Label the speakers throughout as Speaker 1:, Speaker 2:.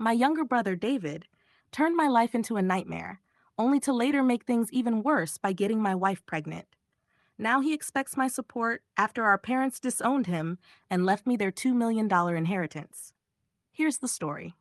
Speaker 1: My younger brother, David, turned my life into a nightmare, only to later make things even worse by getting my wife pregnant. Now he expects my support after our parents disowned him and left me their $2 million inheritance. Here's the story.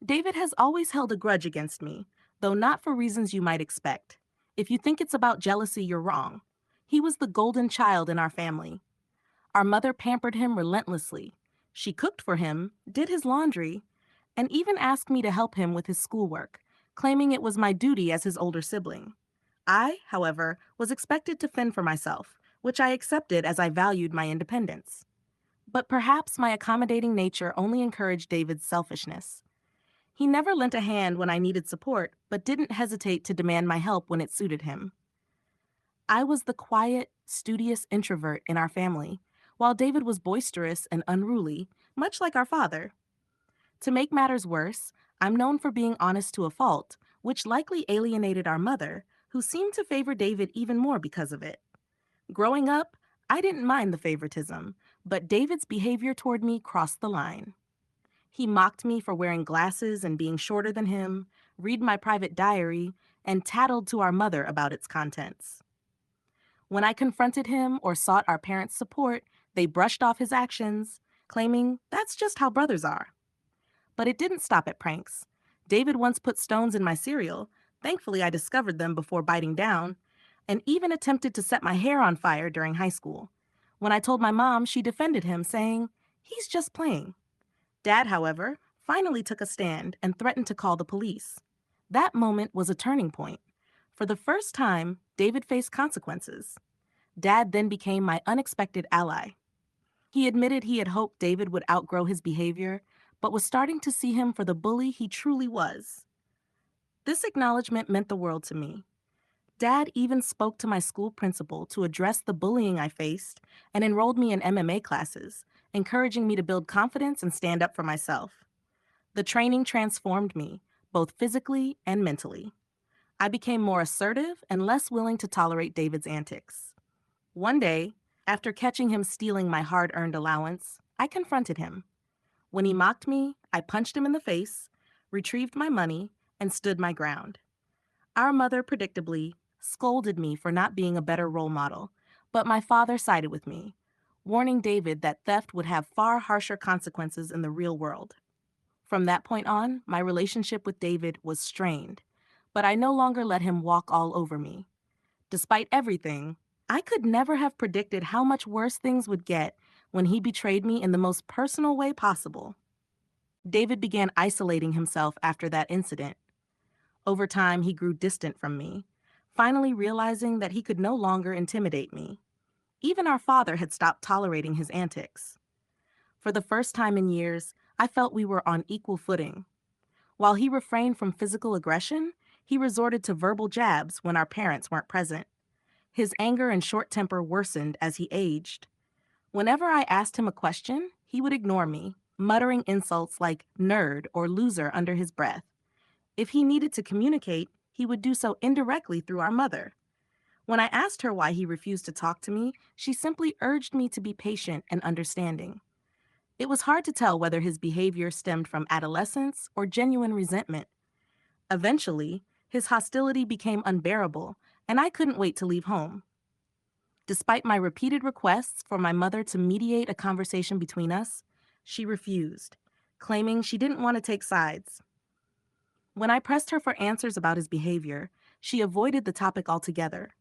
Speaker 1: David has always held a grudge against me, though not for reasons you might expect. If you think it's about jealousy, you're wrong. He was the golden child in our family. Our mother pampered him relentlessly. She cooked for him, did his laundry, and even asked me to help him with his schoolwork, claiming it was my duty as his older sibling. I, however, was expected to fend for myself, which I accepted as I valued my independence. But perhaps my accommodating nature only encouraged David's selfishness. He never lent a hand when I needed support, but didn't hesitate to demand my help when it suited him. I was the quiet, studious introvert in our family, while David was boisterous and unruly, much like our father. To make matters worse, I'm known for being honest to a fault, which likely alienated our mother, who seemed to favor David even more because of it. Growing up, I didn't mind the favoritism, but David's behavior toward me crossed the line. He mocked me for wearing glasses and being shorter than him, read my private diary, and tattled to our mother about its contents. When I confronted him or sought our parents' support, they brushed off his actions, claiming that's just how brothers are. But it didn't stop at pranks. David once put stones in my cereal. Thankfully, I discovered them before biting down, and even attempted to set my hair on fire during high school. When I told my mom, she defended him, saying, "He's just playing." Dad, however, finally took a stand and threatened to call the police. That moment was a turning point. For the first time, David faced consequences. Dad then became my unexpected ally. He admitted he had hoped David would outgrow his behavior, but was starting to see him for the bully he truly was. This acknowledgement meant the world to me. Dad even spoke to my school principal to address the bullying I faced and enrolled me in MMA classes, encouraging me to build confidence and stand up for myself. The training transformed me, both physically and mentally. I became more assertive and less willing to tolerate David's antics. One day, after catching him stealing my hard-earned allowance, I confronted him. When he mocked me, I punched him in the face, retrieved my money, and stood my ground. Our mother, predictably, scolded me for not being a better role model, but my father sided with me, warning David that theft would have far harsher consequences in the real world. From that point on, my relationship with David was strained, but I no longer let him walk all over me. Despite everything, I could never have predicted how much worse things would get when he betrayed me in the most personal way possible. David began isolating himself after that incident. Over time, he grew distant from me, finally realizing that he could no longer intimidate me. Even our father had stopped tolerating his antics. For the first time in years, I felt we were on equal footing. While he refrained from physical aggression, he resorted to verbal jabs when our parents weren't present. His anger and short temper worsened as he aged. Whenever I asked him a question, he would ignore me, muttering insults like nerd or loser under his breath. If he needed to communicate, he would do so indirectly through our mother. When I asked her why he refused to talk to me, she simply urged me to be patient and understanding. It was hard to tell whether his behavior stemmed from adolescence or genuine resentment. Eventually, his hostility became unbearable, and I couldn't wait to leave home. Despite my repeated requests for my mother to mediate a conversation between us, she refused, claiming she didn't want to take sides. When I pressed her for answers about his behavior, she avoided the topic altogether.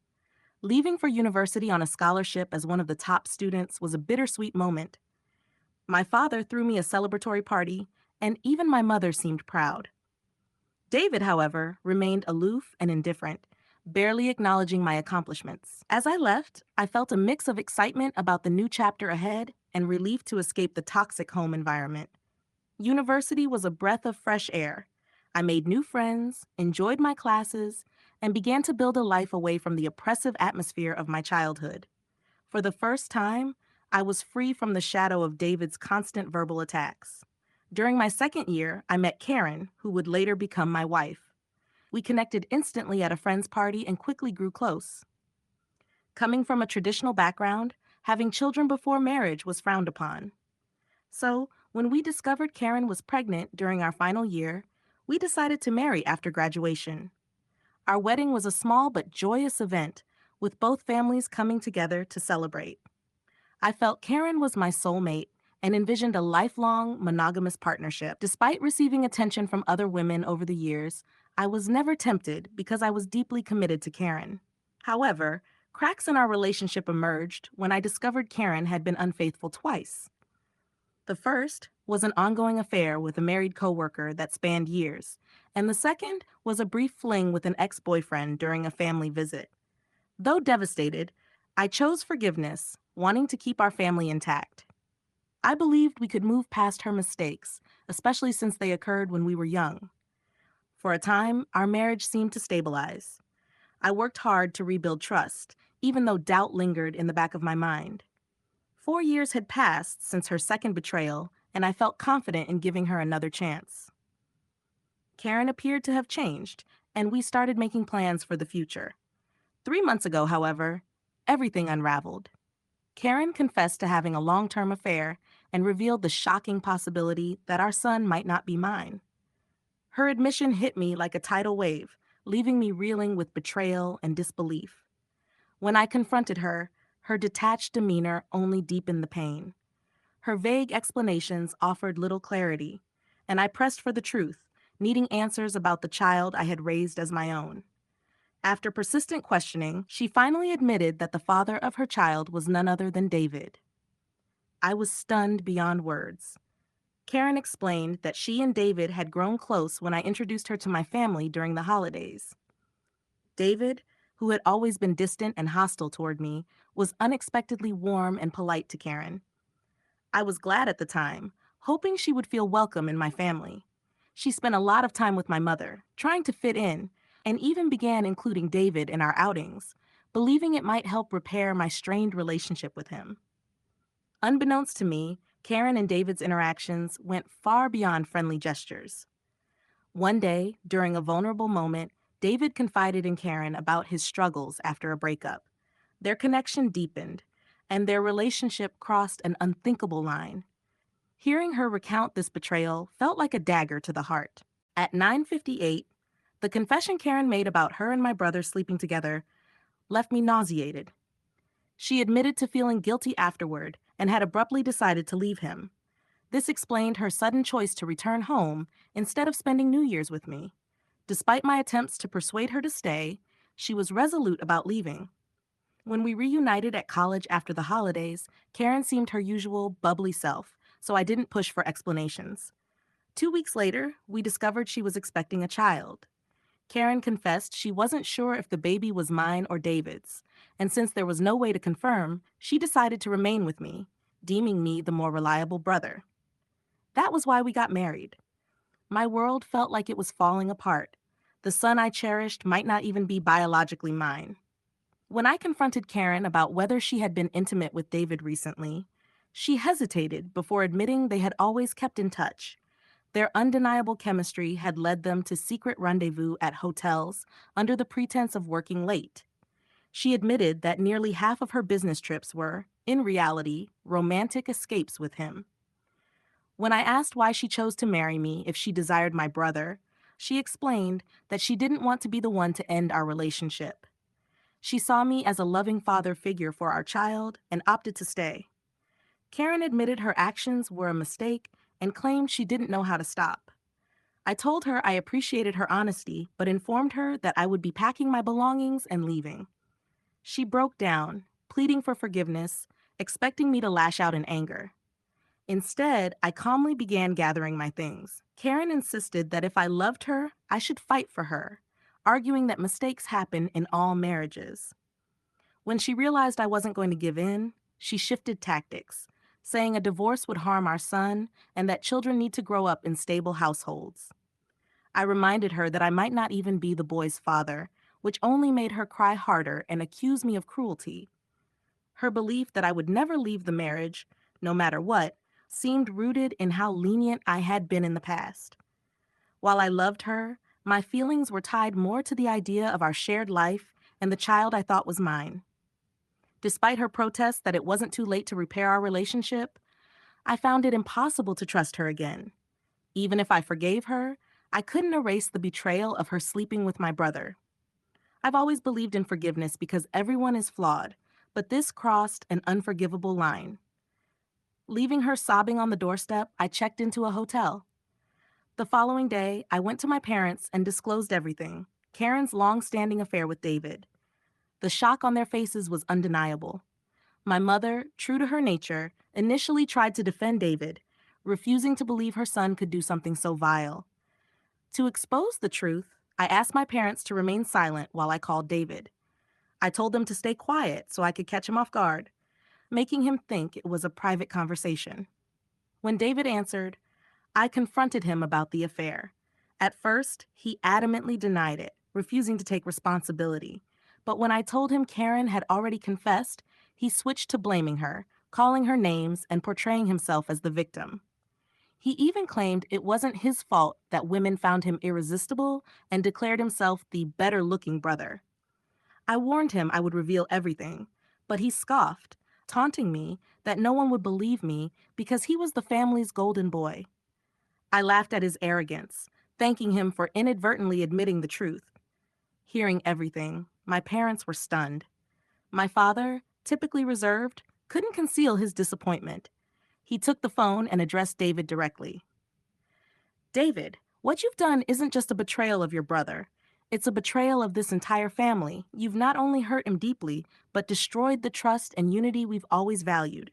Speaker 1: Leaving for university on a scholarship as one of the top students was a bittersweet moment. My father threw me a celebratory party, and even my mother seemed proud. David, however, remained aloof and indifferent, barely acknowledging my accomplishments. As I left, I felt a mix of excitement about the new chapter ahead and relief to escape the toxic home environment. University was a breath of fresh air. I made new friends, enjoyed my classes, and began to build a life away from the oppressive atmosphere of my childhood. For the first time, I was free from the shadow of David's constant verbal attacks. During my second year, I met Karen, who would later become my wife. We connected instantly at a friend's party and quickly grew close. Coming from a traditional background, having children before marriage was frowned upon. So, When we discovered Karen was pregnant during our final year, we decided to marry after graduation. Our wedding was a small but joyous event, with both families coming together to celebrate. I felt Karen was my soulmate and envisioned a lifelong, monogamous partnership. Despite receiving attention from other women over the years, I was never tempted because I was deeply committed to Karen. However, cracks in our relationship emerged when I discovered Karen had been unfaithful twice. The first was an ongoing affair with a married coworker that spanned years, and the second was a brief fling with an ex-boyfriend during a family visit. Though devastated, I chose forgiveness, wanting to keep our family intact. I believed we could move past her mistakes, especially since they occurred when we were young. For a time, our marriage seemed to stabilize. I worked hard to rebuild trust, even though doubt lingered in the back of my mind. 4 years had passed since her second betrayal, and I felt confident in giving her another chance. Karen appeared to have changed, and we started making plans for the future. 3 months ago, however, everything unraveled. Karen confessed to having a long-term affair and revealed the shocking possibility that our son might not be mine. Her admission hit me like a tidal wave, leaving me reeling with betrayal and disbelief. When I confronted her, her detached demeanor only deepened the pain. Her vague explanations offered little clarity, and I pressed for the truth, needing answers about the child I had raised as my own. After persistent questioning, she finally admitted that the father of her child was none other than David. I was stunned beyond words. Karen explained that she and David had grown close when I introduced her to my family during the holidays. David, who had always been distant and hostile toward me, was unexpectedly warm and polite to Karen. I was glad at the time, hoping she would feel welcome in my family. She spent a lot of time with my mother, trying to fit in, and even began including David in our outings, believing it might help repair my strained relationship with him. Unbeknownst to me, Karen and David's interactions went far beyond friendly gestures. One day, during a vulnerable moment, David confided in Karen about his struggles after a breakup. Their connection deepened, and their relationship crossed an unthinkable line. Hearing her recount this betrayal felt like a dagger to the heart. At 9:58, the confession Karen made about her and my brother sleeping together left me nauseated. She admitted to feeling guilty afterward and had abruptly decided to leave him. This explained her sudden choice to return home instead of spending New Year's with me. Despite my attempts to persuade her to stay, she was resolute about leaving. When we reunited at college after the holidays, Karen seemed her usual bubbly self, so I didn't push for explanations. 2 weeks later, we discovered she was expecting a child. Karen confessed she wasn't sure if the baby was mine or David's, and since there was no way to confirm, she decided to remain with me, deeming me the more reliable brother. That was why we got married. My world felt like it was falling apart. The son I cherished might not even be biologically mine. When I confronted Karen about whether she had been intimate with David recently, she hesitated before admitting they had always kept in touch. Their undeniable chemistry had led them to secret rendezvous at hotels under the pretense of working late. She admitted that nearly half of her business trips were, in reality, romantic escapes with him. When I asked why she chose to marry me if she desired my brother, she explained that she didn't want to be the one to end our relationship. She saw me as a loving father figure for our child and opted to stay. Karen admitted her actions were a mistake and claimed she didn't know how to stop. I told her I appreciated her honesty, but informed her that I would be packing my belongings and leaving. She broke down, pleading for forgiveness, expecting me to lash out in anger. Instead, I calmly began gathering my things. Karen insisted that if I loved her, I should fight for her, arguing that mistakes happen in all marriages. When she realized I wasn't going to give in, she shifted tactics, saying a divorce would harm our son and that children need to grow up in stable households. I reminded her that I might not even be the boy's father, which only made her cry harder and accuse me of cruelty. Her belief that I would never leave the marriage, no matter what, seemed rooted in how lenient I had been in the past. While I loved her, my feelings were tied more to the idea of our shared life and the child I thought was mine. Despite her protests that it wasn't too late to repair our relationship, I found it impossible to trust her again. Even if I forgave her, I couldn't erase the betrayal of her sleeping with my brother. I've always believed in forgiveness because everyone is flawed, but this crossed an unforgivable line. Leaving her sobbing on the doorstep, I checked into a hotel. The following day, I went to my parents and disclosed everything: Karen's long standing affair with David. The shock on their faces was undeniable. My mother, true to her nature, initially tried to defend David, refusing to believe her son could do something so vile. To expose the truth, I asked my parents to remain silent while I called David. I told them to stay quiet so I could catch him off guard, making him think it was a private conversation. When David answered, I confronted him about the affair. At first, he adamantly denied it, refusing to take responsibility. But when I told him Karen had already confessed, he switched to blaming her, calling her names and portraying himself as the victim. He even claimed it wasn't his fault that women found him irresistible and declared himself the better-looking brother. I warned him I would reveal everything, but he scoffed, taunting me that no one would believe me because he was the family's golden boy. I laughed at his arrogance, thanking him for inadvertently admitting the truth. Hearing everything, my parents were stunned. My father, typically reserved, couldn't conceal his disappointment. He took the phone and addressed David directly. David, what you've done isn't just a betrayal of your brother. It's a betrayal of this entire family. You've not only hurt him deeply, but destroyed the trust and unity we've always valued.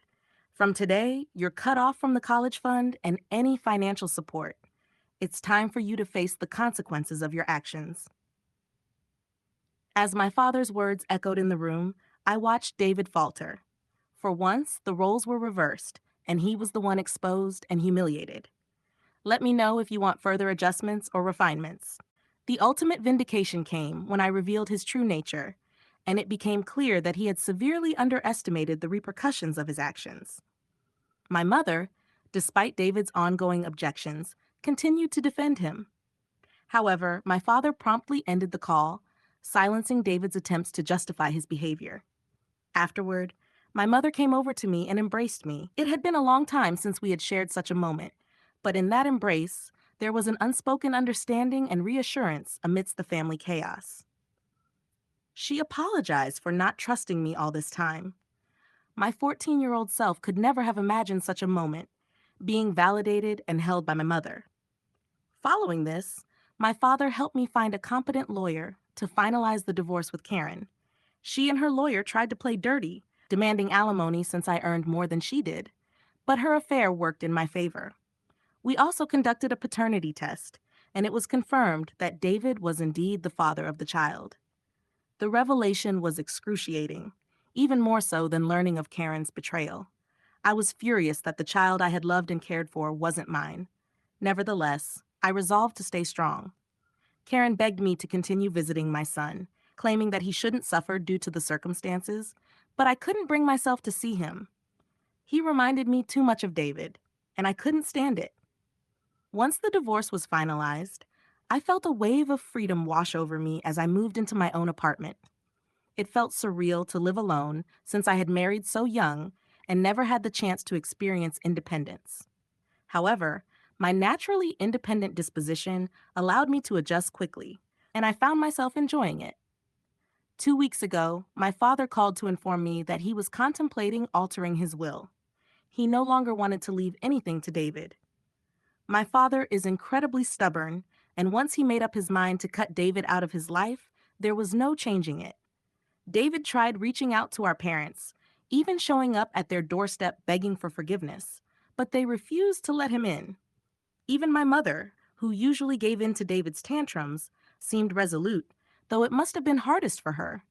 Speaker 1: From today, you're cut off from the college fund and any financial support. It's time for you to face the consequences of your actions. As my father's words echoed in the room, I watched David falter. For once, the roles were reversed, and he was the one exposed and humiliated. Let me know if you want further adjustments or refinements. The ultimate vindication came when I revealed his true nature, and it became clear that he had severely underestimated the repercussions of his actions. My mother, despite David's ongoing objections, continued to defend him. However, my father promptly ended the call, silencing David's attempts to justify his behavior. Afterward, my mother came over to me and embraced me. It had been a long time since we had shared such a moment, but in that embrace, there was an unspoken understanding and reassurance amidst the family chaos. She apologized for not trusting me all this time. My 14-year-old self could never have imagined such a moment, being validated and held by my mother. Following this, my father helped me find a competent lawyer to finalize the divorce with Karen. She and her lawyer tried to play dirty, demanding alimony since I earned more than she did, but her affair worked in my favor. We also conducted a paternity test, and it was confirmed that David was indeed the father of the child. The revelation was excruciating, even more so than learning of Karen's betrayal. I was furious that the child I had loved and cared for wasn't mine. Nevertheless, I resolved to stay strong. Karen begged me to continue visiting my son, claiming that he shouldn't suffer due to the circumstances, but I couldn't bring myself to see him. He reminded me too much of David, and I couldn't stand it. Once the divorce was finalized, I felt a wave of freedom wash over me as I moved into my own apartment. It felt surreal to live alone since I had married so young and never had the chance to experience independence. However, my naturally independent disposition allowed me to adjust quickly, and I found myself enjoying it. 2 weeks ago, my father called to inform me that he was contemplating altering his will. He no longer wanted to leave anything to David. My father is incredibly stubborn, and once he made up his mind to cut David out of his life, there was no changing it. David tried reaching out to our parents, even showing up at their doorstep begging for forgiveness, but they refused to let him in. Even my mother, who usually gave in to David's tantrums, seemed resolute, though it must have been hardest for her.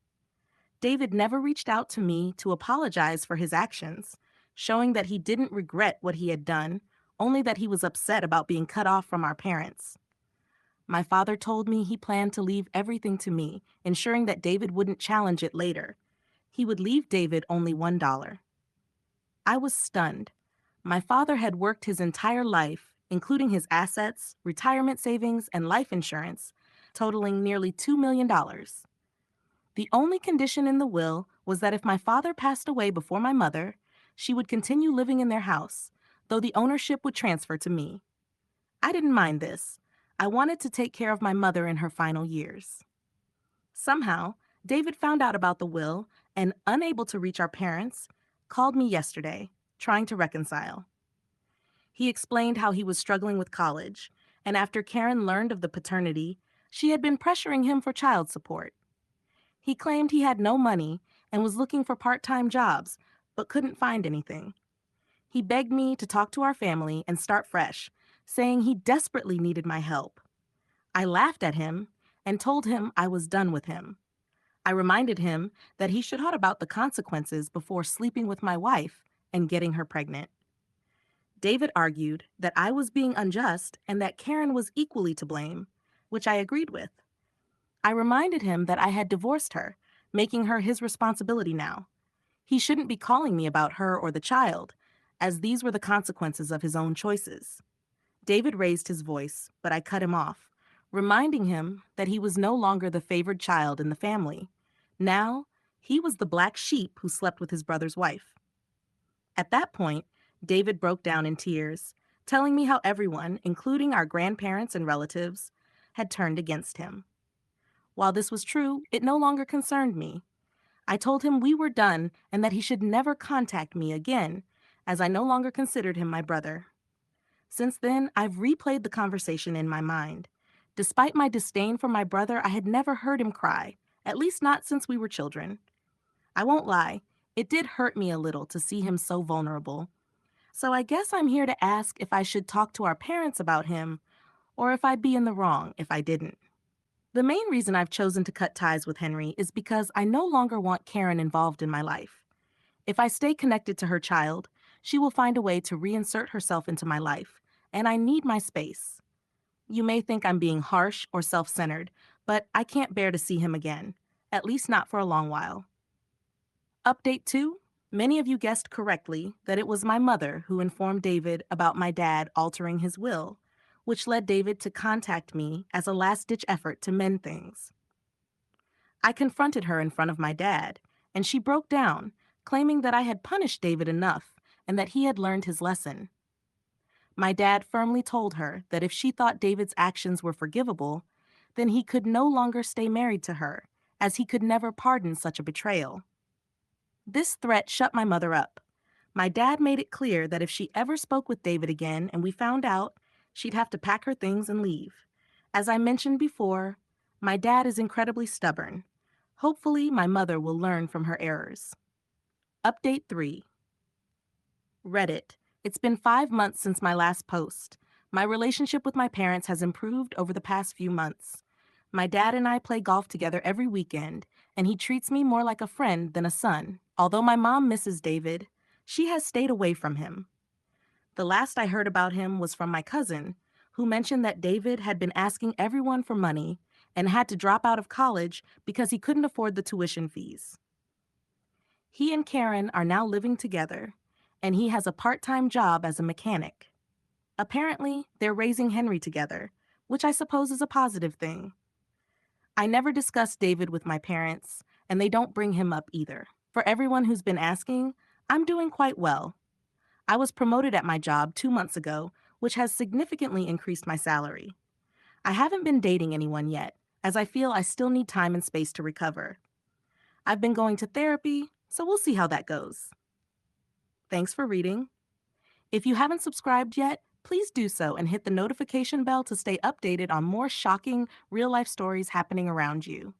Speaker 1: David never reached out to me to apologize for his actions, showing that he didn't regret what he had done, only that he was upset about being cut off from our parents. My father told me he planned to leave everything to me, ensuring that David wouldn't challenge it later. He would leave David only $1. I was stunned. My father had worked his entire life, including his assets, retirement savings, and life insurance, totaling nearly $2 million. The only condition in the will was that if my father passed away before my mother, she would continue living in their house, though the ownership would transfer to me. I didn't mind this. I wanted to take care of my mother in her final years. Somehow, David found out about the will and, unable to reach our parents, called me yesterday, trying to reconcile. He explained how he was struggling with college, and after Karen learned of the paternity, she had been pressuring him for child support. He claimed he had no money and was looking for part-time jobs, but couldn't find anything. He begged me to talk to our family and start fresh, saying he desperately needed my help. I laughed at him and told him I was done with him. I reminded him that he should thought about the consequences before sleeping with my wife and getting her pregnant. David argued that I was being unjust and that Karen was equally to blame, which I agreed with. I reminded him that I had divorced her, making her his responsibility now. He shouldn't be calling me about her or the child, as these were the consequences of his own choices. David raised his voice, but I cut him off, reminding him that he was no longer the favored child in the family. Now, he was the black sheep who slept with his brother's wife. At that point, David broke down in tears, telling me how everyone, including our grandparents and relatives, had turned against him. While this was true, it no longer concerned me. I told him we were done and that he should never contact me again, as I no longer considered him my brother. Since then, I've replayed the conversation in my mind. Despite my disdain for my brother, I had never heard him cry, at least not since we were children. I won't lie, it did hurt me a little to see him so vulnerable. So I guess I'm here to ask if I should talk to our parents about him, or if I'd be in the wrong if I didn't. The main reason I've chosen to cut ties with Henry is because I no longer want Karen involved in my life. If I stay connected to her child, she will find a way to reinsert herself into my life, and I need my space. You may think I'm being harsh or self-centered, but I can't bear to see him again, at least not for a long while. Update 2. Many of you guessed correctly that it was my mother who informed David about my dad altering his will, which led David to contact me as a last-ditch effort to mend things. I confronted her in front of my dad, and she broke down, claiming that I had punished David enough and that he had learned his lesson. My dad firmly told her that if she thought David's actions were forgivable, then he could no longer stay married to her, as he could never pardon such a betrayal. This threat shut my mother up. My dad made it clear that if she ever spoke with David again and we found out, she'd have to pack her things and leave. As I mentioned before, my dad is incredibly stubborn. Hopefully, my mother will learn from her errors. Update 3. Reddit. It's been 5 months since my last post. My relationship with my parents has improved over the past few months. My dad and I play golf together every weekend, and he treats me more like a friend than a son. Although my mom misses David, she has stayed away from him. The last I heard about him was from my cousin, who mentioned that David had been asking everyone for money and had to drop out of college because he couldn't afford the tuition fees. He and Karen are now living together, and he has a part-time job as a mechanic. Apparently, they're raising Henry together, which I suppose is a positive thing. I never discussed David with my parents, and they don't bring him up either. For everyone who's been asking, I'm doing quite well. I was promoted at my job 2 months ago, which has significantly increased my salary. I haven't been dating anyone yet, as I feel I still need time and space to recover. I've been going to therapy, so we'll see how that goes. Thanks for reading. If you haven't subscribed yet, please do so and hit the notification bell to stay updated on more shocking, real-life stories happening around you.